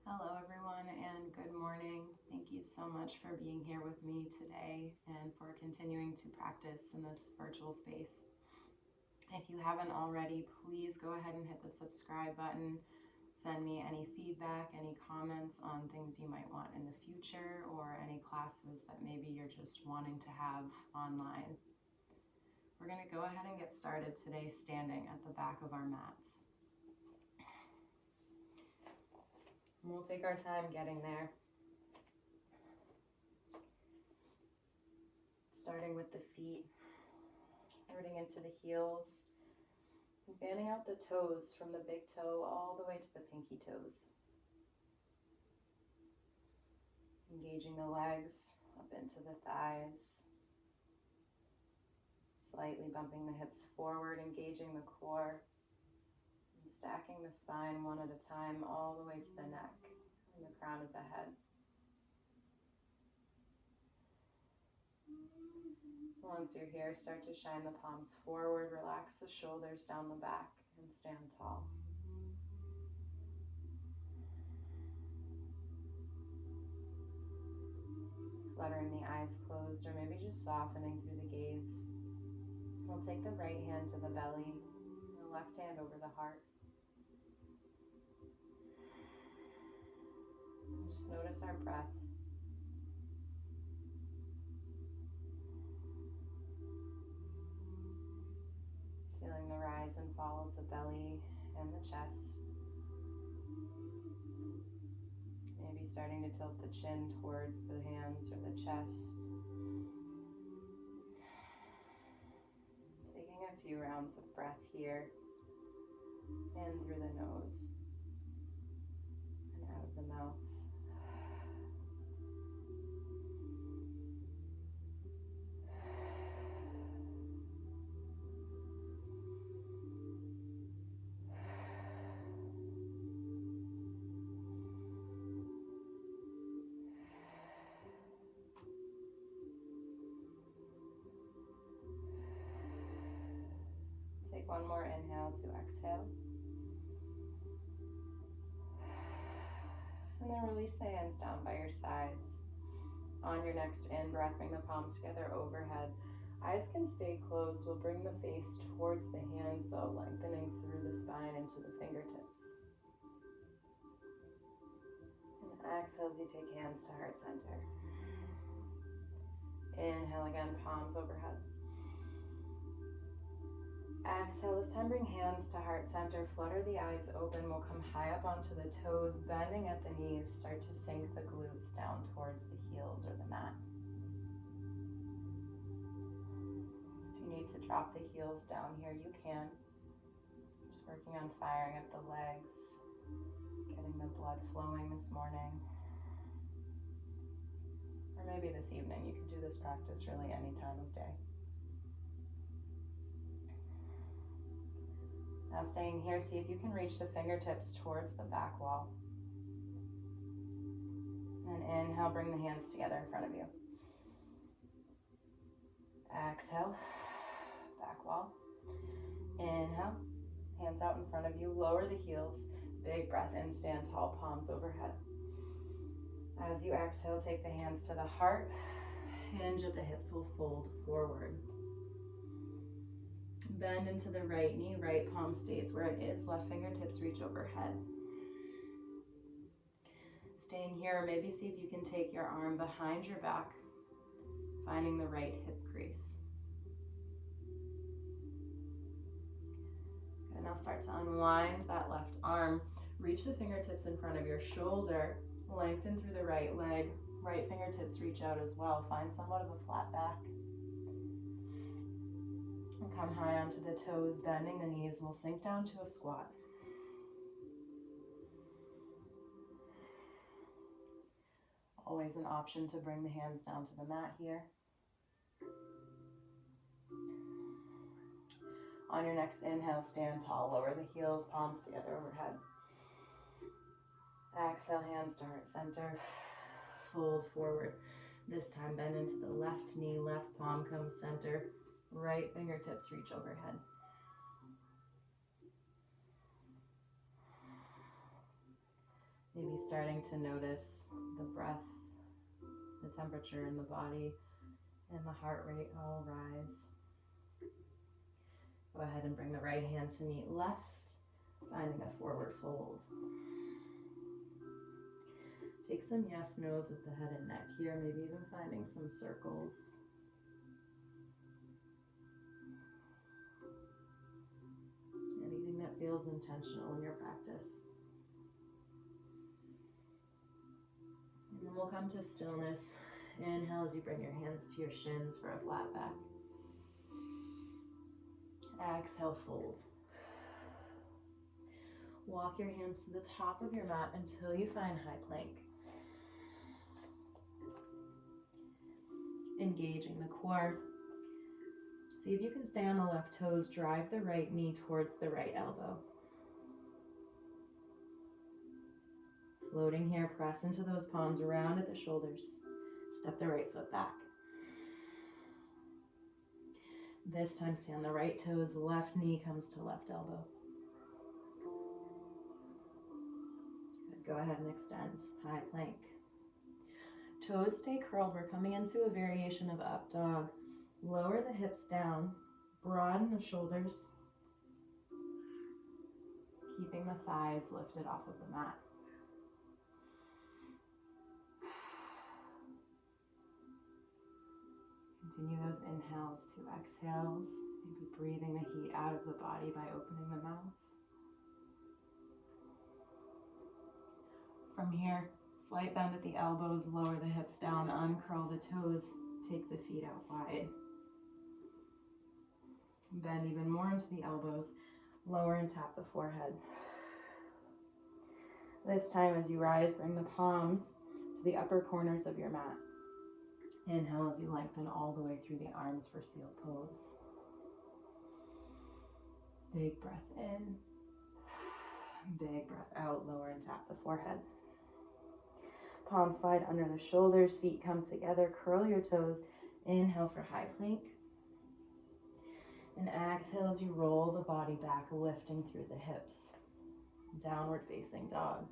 Hello everyone and good morning. Thank you so much for being here with me today and for continuing to practice in this virtual space. If you haven't already, please go ahead and hit the subscribe button. Send me any feedback, any comments on things you might want in the future or any classes that maybe you're just wanting to have online. We're going to go ahead and get started today standing at the back of our mats. And we'll take our time getting there. Starting with the feet, rooting into the heels, and fanning out the toes from the big toe all the way to the pinky toes. Engaging the legs up into the thighs, slightly bumping the hips forward, engaging the core, and stacking the spine one at a time all the way to the neck and the crown of the head. Once you're here, start to shine the palms forward, relax the shoulders down the back, and stand tall. Fluttering the eyes closed, or maybe just softening through the gaze. We'll take the right hand to the belly, and the left hand over the heart. And just notice our breath. Feeling the rise and fall of the belly and the chest. Maybe starting to tilt the chin towards the hands or the chest. Taking a few rounds of breath here, in through the nose and out of the mouth. Take one more inhale to exhale. And then release the hands down by your sides. On your next in-breath, bring the palms together overhead. Eyes can stay closed. We'll bring the face towards the hands though, lengthening through the spine into the fingertips. And exhale as you take hands to heart center. Inhale again, palms overhead. Exhale, this time bring hands to heart center, flutter the eyes open. We'll come high up onto the toes, bending at the knees. Start to sink the glutes down towards the heels or the mat. If you need to drop the heels down here, you can. Just working on firing up the legs, getting the blood flowing this morning. Or maybe this evening. You could do this practice really any time of day. Now staying here, see if you can reach the fingertips towards the back wall. And inhale, bring the hands together in front of you. Exhale, back wall. Inhale, hands out in front of you, lower the heels. Big breath in, stand tall, palms overhead. As you exhale, take the hands to the heart. Hinge at the hips will fold forward. Bend into the right knee, right palm stays where it is, left fingertips reach overhead. Staying here, or maybe see if you can take your arm behind your back, finding the right hip crease. Good, now start to unwind that left arm. Reach the fingertips in front of your shoulder, lengthen through the right leg, right fingertips reach out as well. Find somewhat of a flat back. And come high onto the toes, bending the knees. We'll sink down to a squat. Always an option to bring the hands down to the mat here. On your next inhale, stand tall. Lower the heels, palms together overhead. Exhale, hands to heart center. Fold forward. This time bend into the left knee, left palm comes center. Right fingertips reach overhead. Maybe starting to notice the breath, the temperature in the body, and the heart rate all rise. Go ahead and bring the right hand to meet left, finding a forward fold. Take some yes, no's with the head and neck here, maybe even finding some circles. Anything that feels intentional in your practice. And then we'll come to stillness. Inhale as you bring your hands to your shins for a flat back. Exhale, fold. Walk your hands to the top of your mat until you find high plank. Engaging the core. See if you can stay on the left toes. Drive the right knee towards the right elbow. Floating here, press into those palms, around at the shoulders. Step the right foot back. This time stay on the right toes, left knee comes to left elbow. Good. Go ahead and extend, high plank. Toes stay curled. We're coming into a variation of up dog. Lower the hips down, broaden the shoulders, keeping the thighs lifted off of the mat. Continue those inhales to exhales, maybe breathing the heat out of the body by opening the mouth. From here, slight bend at the elbows, lower the hips down, uncurl the toes, take the feet out wide. Bend even more into the elbows, lower and tap the forehead. This time as you rise, bring the palms to the upper corners of your mat. Inhale as you lengthen all the way through the arms for seal pose. Big breath in, big breath out, lower and tap the forehead. Palms slide under the shoulders, feet come together, curl your toes. Inhale for high plank. And exhale as you roll the body back, lifting through the hips. Downward facing dog.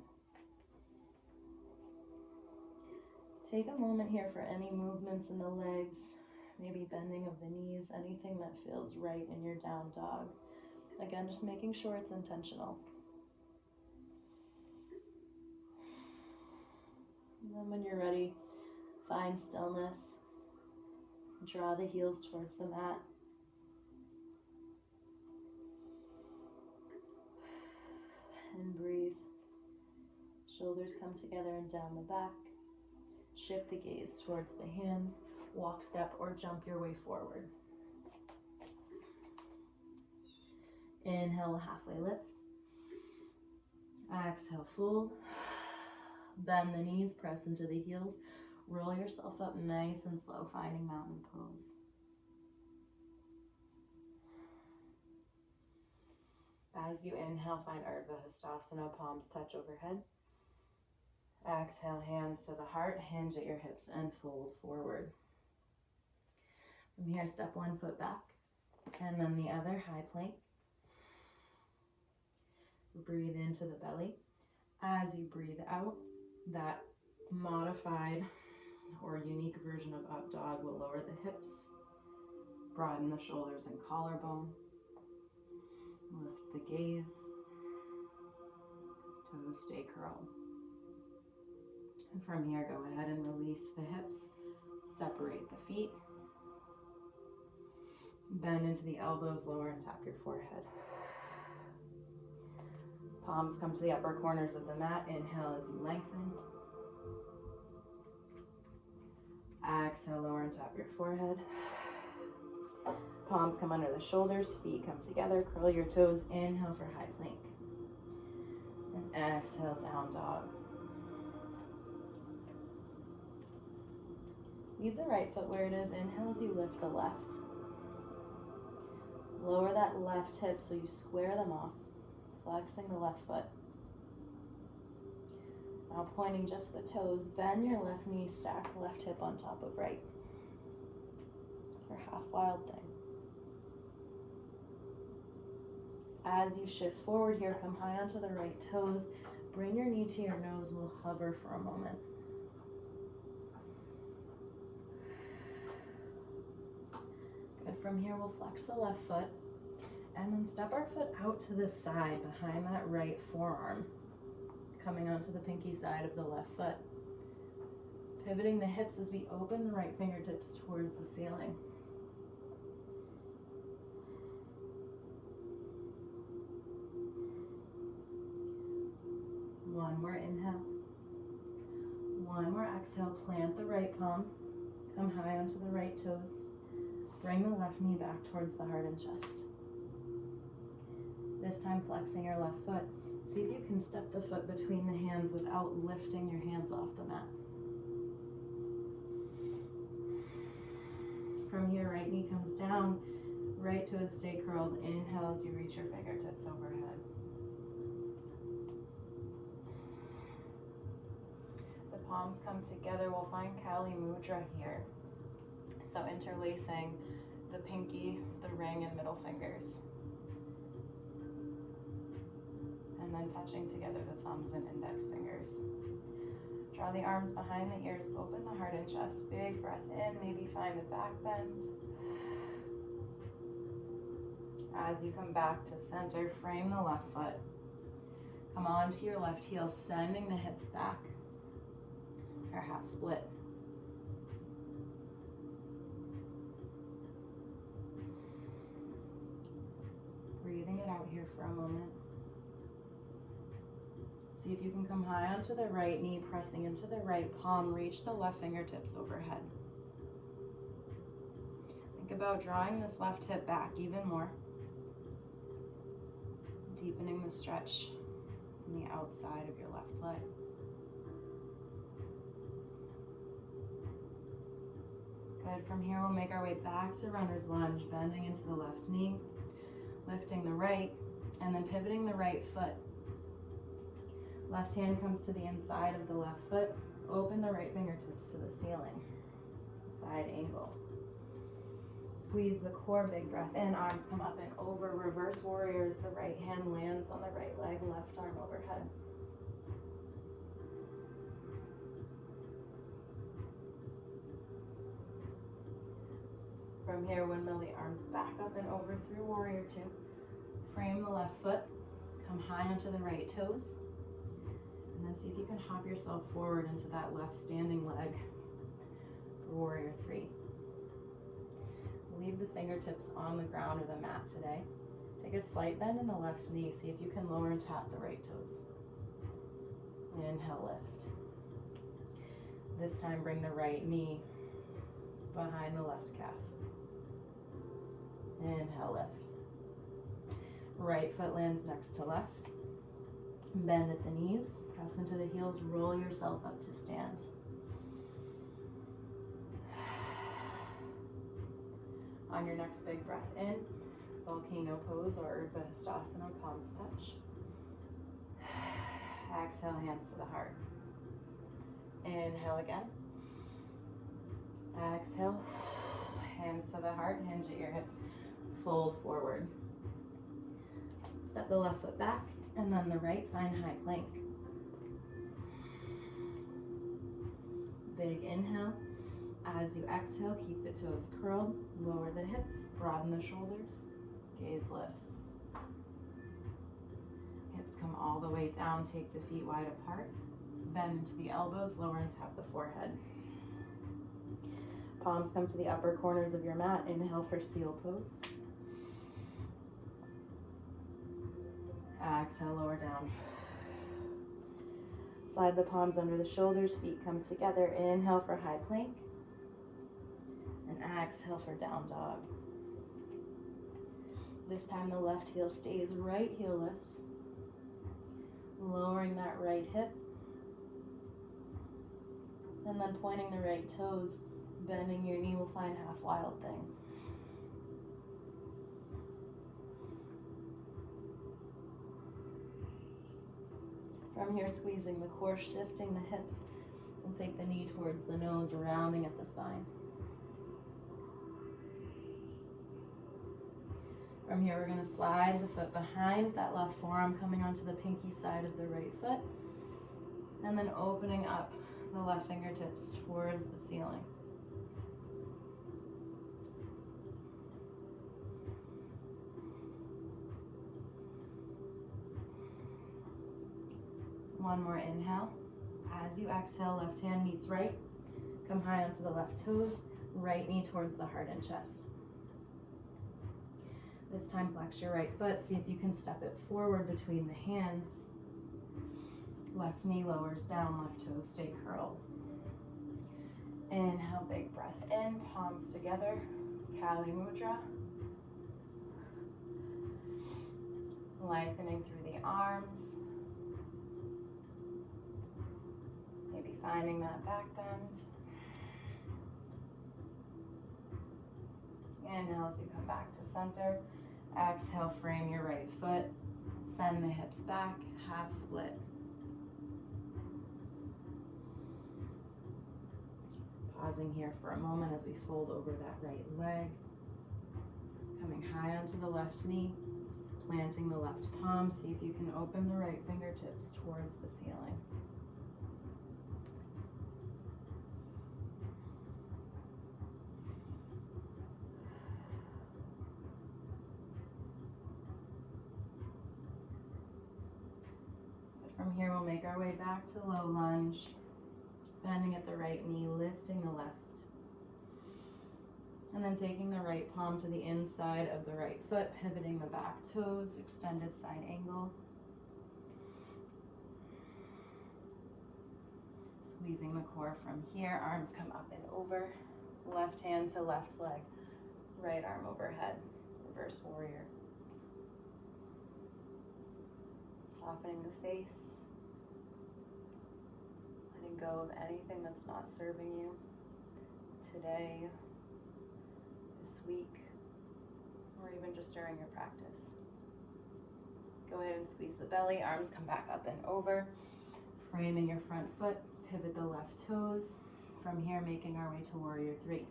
Take a moment here for any movements in the legs, maybe bending of the knees, anything that feels right in your down dog. Again, just making sure it's intentional. And then when you're ready, find stillness. Draw the heels towards the mat. And breathe. Shoulders come together and down the back. Shift the gaze towards the hands. Walk, step, or jump your way forward. Inhale, halfway lift. Exhale, fold. Bend the knees, press into the heels. Roll yourself up nice and slow, finding mountain pose. As you inhale, find Urdhva Hastasana, palms touch overhead. Exhale, hands to the heart, hinge at your hips and fold forward. From here, step one foot back and then the other, high plank. Breathe into the belly. As you breathe out, that modified or unique version of up dog will lower the hips, broaden the shoulders and collarbone. Lift the gaze, toes stay curled. And from here, go ahead and release the hips, separate the feet, bend into the elbows, lower and tap your forehead. Palms come to the upper corners of the mat. Inhale as you lengthen. Exhale, lower and tap your forehead. Palms come under the shoulders, feet come together, curl your toes. Inhale for high plank. And exhale, down dog. Leave the right foot where it is. Inhale as you lift the left. Lower that left hip so you square them off, flexing the left foot. Now pointing just the toes, bend your left knee, stack the left hip on top of right. For half wild thing. As you shift forward here, come high onto the right toes, Bring your knee to your nose. We'll hover for a moment. Good. From here, we'll flex the left foot and then step our foot out to the side behind that right forearm, coming onto the pinky side of the left foot. Pivoting the hips as we open the right fingertips towards the ceiling. One more inhale. One more exhale. Plant the right palm. Come high onto the right toes. Bring the left knee back towards the heart and chest. This time flexing your left foot. See if you can step the foot between the hands without lifting your hands off the mat. From here, right knee comes down, right toes stay curled. Inhale as you reach your fingertips overhead. The palms come together. We'll find Cali Mudra here. So interlacing the pinky, the ring, and middle fingers. And then touching together the thumbs and index fingers. Draw the arms behind the ears, open the heart and chest. Big breath in, maybe find a back bend. As you come back to center, frame the left foot. Come onto your left heel, sending the hips back, or half split. Breathing it out here for a moment. See if you can come high onto the right knee, pressing into the right palm. Reach the left fingertips overhead. Think about drawing this left hip back even more. Deepening the stretch on the outside of your left leg. Good. From here, we'll make our way back to runner's lunge, bending into the left knee, lifting the right, and then pivoting the right foot. Left hand comes to the inside of the left foot. Open the right fingertips to the ceiling. Side angle. Squeeze the core, big breath in. Arms come up and over. Reverse warriors. The right hand lands on the right leg, left arm overhead. From here, windmill the arms back up and over through warrior two. Frame the left foot. Come high onto the right toes. And then see if you can hop yourself forward into that left standing leg for warrior three. Leave the fingertips on the ground or the mat today. Take a slight bend in the left knee. See if you can lower and tap the right toes. Inhale, lift. This time bring the right knee behind the left calf. Inhale, lift. Right foot lands next to left. Bend at the knees. Press into the heels. Roll yourself up to stand. On your next big breath in, Volcano Pose or Urdhva Hastasana, palms touch. Exhale, hands to the heart. Inhale again. Exhale, hands to the heart, hinge at your hips, fold forward. Step the left foot back, and then the right, find high plank. Big inhale. As you exhale, keep the toes curled, lower the hips, broaden the shoulders, gaze lifts. Hips come all the way down, take the feet wide apart, bend into the elbows, lower and tap the forehead. Palms come to the upper corners of your mat. Inhale for seal pose. Exhale, lower down. Slide the palms under the shoulders, feet come together. Inhale for high plank. And exhale for down dog. This time the left heel stays, right heel lifts. Lowering that right hip. And then pointing the right toes, bending your knee, will find half wild thing. From here, squeezing the core, shifting the hips, and take the knee towards the nose, rounding at the spine. From here, we're going to slide the foot behind that left forearm, coming onto the pinky side of the right foot. And then opening up the left fingertips towards the ceiling. One more inhale. As you exhale, left hand meets right. Come high onto the left toes, right knee towards the heart and chest. This time flex your right foot. See if you can step it forward between the hands. Left knee lowers down, left toes stay curled. Inhale, big breath in, palms together, Cali Mudra. Lengthening through the arms. Maybe finding that back bend. Inhale as you come back to center. Exhale, frame your right foot. Send the hips back, half split. Pausing here for a moment as we fold over that right leg. Coming high onto the left knee. Planting the left palm. See if you can open the right fingertips towards the ceiling. From here, we'll make our way back to low lunge, bending at the right knee, lifting the left. And then taking the right palm to the inside of the right foot, pivoting the back toes, extended side angle. Squeezing the core from here, arms come up and over. Left hand to left leg, right arm overhead, reverse warrior. Softening the face, letting go of anything that's not serving you today, this week, or even just during your practice. Go ahead and squeeze the belly, arms come back up and over, framing your front foot, pivot the left toes. From here, making our way to warrior three.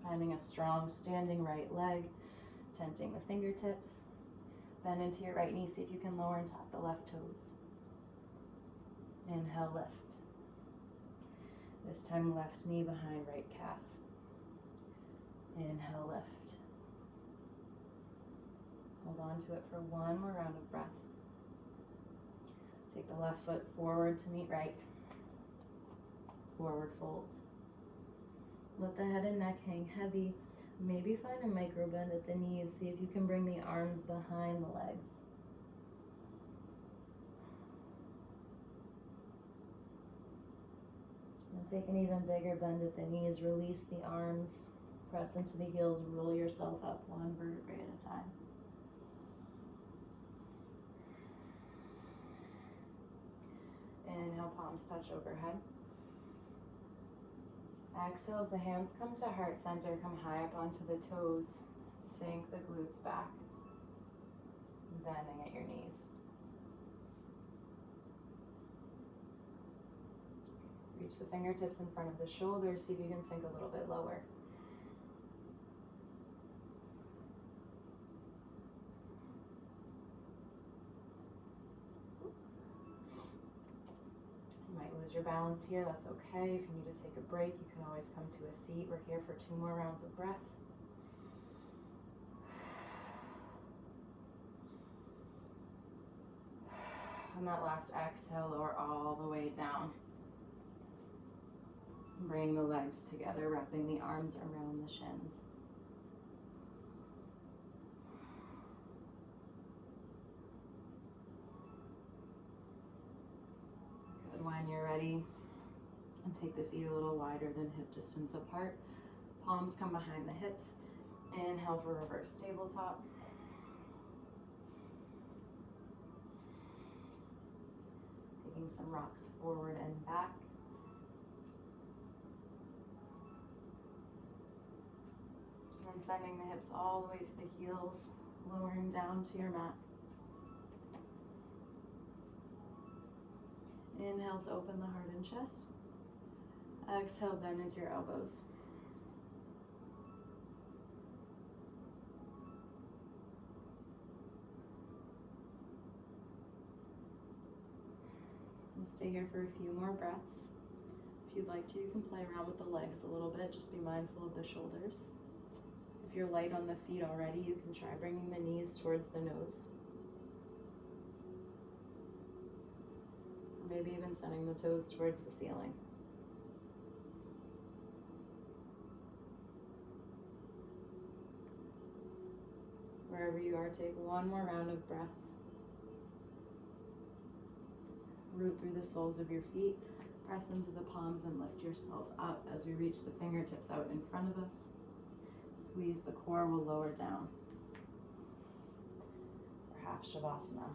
Finding a strong standing right leg, tenting the fingertips. Bend into your right knee, see if you can lower and tap the left toes. Inhale, lift. This time left knee behind right calf. Inhale, lift. Hold on to it for one more round of breath. Take the left foot forward to meet right. Forward fold. Let the head and neck hang heavy. Maybe find a micro bend at the knees. See if you can bring the arms behind the legs. And take an even bigger bend at the knees. Release the arms. Press into the heels. Roll yourself up one vertebrae at a time. Inhale, palms touch overhead. Exhale as the hands come to heart center, come high up onto the toes. Sink the glutes back, bending at your knees. Reach the fingertips in front of the shoulders, see if you can sink a little bit lower. Your balance here, that's okay. If you need to take a break, you can always come to a seat. We're here for 2 more rounds of breath. On that last exhale, lower all the way down. Bring the legs together, wrapping the arms around the shins. When you're ready, and take the feet a little wider than hip distance apart. Palms come behind the hips. Inhale for reverse tabletop. Taking some rocks forward and back. And sending the hips all the way to the heels, lowering down to your mat. Inhale to open the heart and chest. Exhale, bend into your elbows. We'll stay here for a few more breaths. If you'd like to, you can play around with the legs a little bit. Just be mindful of the shoulders. If you're light on the feet already, you can try bringing the knees towards the nose. Or maybe even sending the toes towards the ceiling. Wherever you are, take one more round of breath. Root through the soles of your feet. Press into the palms and lift yourself up as we reach the fingertips out in front of us. Squeeze the core, we'll lower down. For half Shavasana.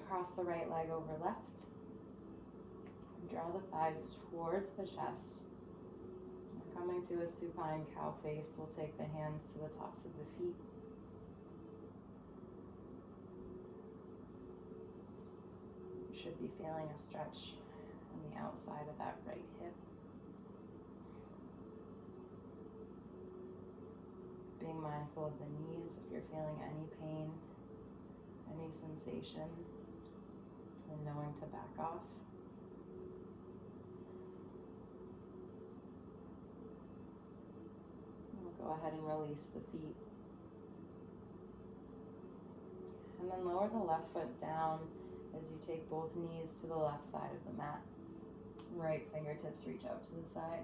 Cross the right leg over left. Draw the thighs towards the chest. We're coming to a supine cow face. We'll take the hands to the tops of the feet. You should be feeling a stretch on the outside of that right hip. Being mindful of the knees if you're feeling any pain, any sensation, and knowing to back off. We'll go ahead and release the feet. And then lower the left foot down as you take both knees to the left side of the mat. Right fingertips reach out to the side.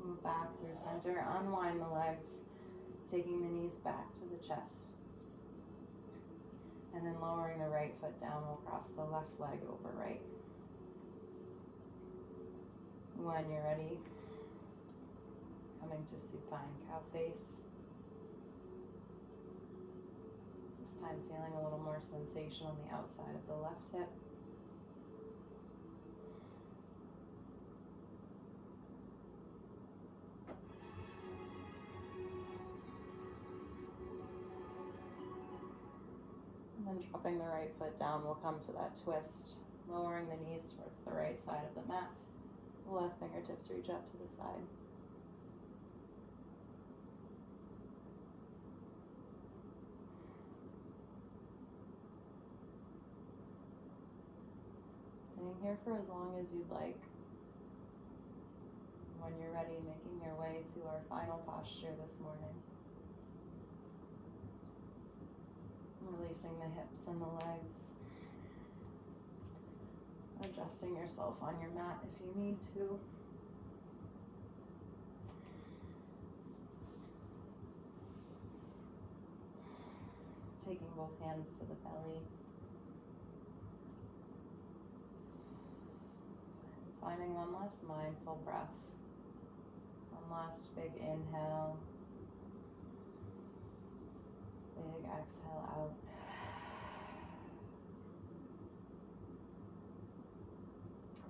Move back through center, unwind the legs, taking the knees back to the chest. And then lowering the right foot down, we'll cross the left leg over right. When you're ready, coming to supine cow face. This time feeling a little more sensation on the outside of the left hip. And then dropping the right foot down, we'll come to that twist, lowering the knees towards the right side of the mat. The left fingertips reach up to the side. Staying here for as long as you'd like. When you're ready, making your way to our final posture this morning. Releasing the hips and the legs. Adjusting yourself on your mat if you need to. Taking both hands to the belly. Finding one last mindful breath. One last big inhale. Big exhale out.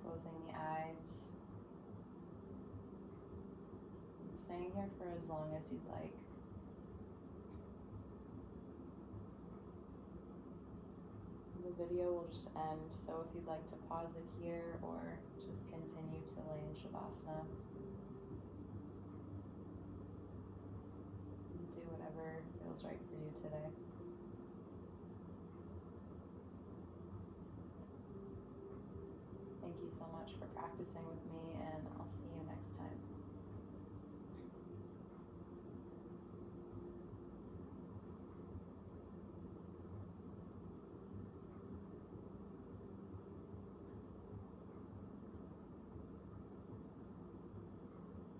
Closing the eyes. And staying here for as long as you'd like. The video will just end, so if you'd like to pause it here or just continue to lay in Shavasana, do whatever feels right for you today. Thank you so much for practicing with me, and I'll see you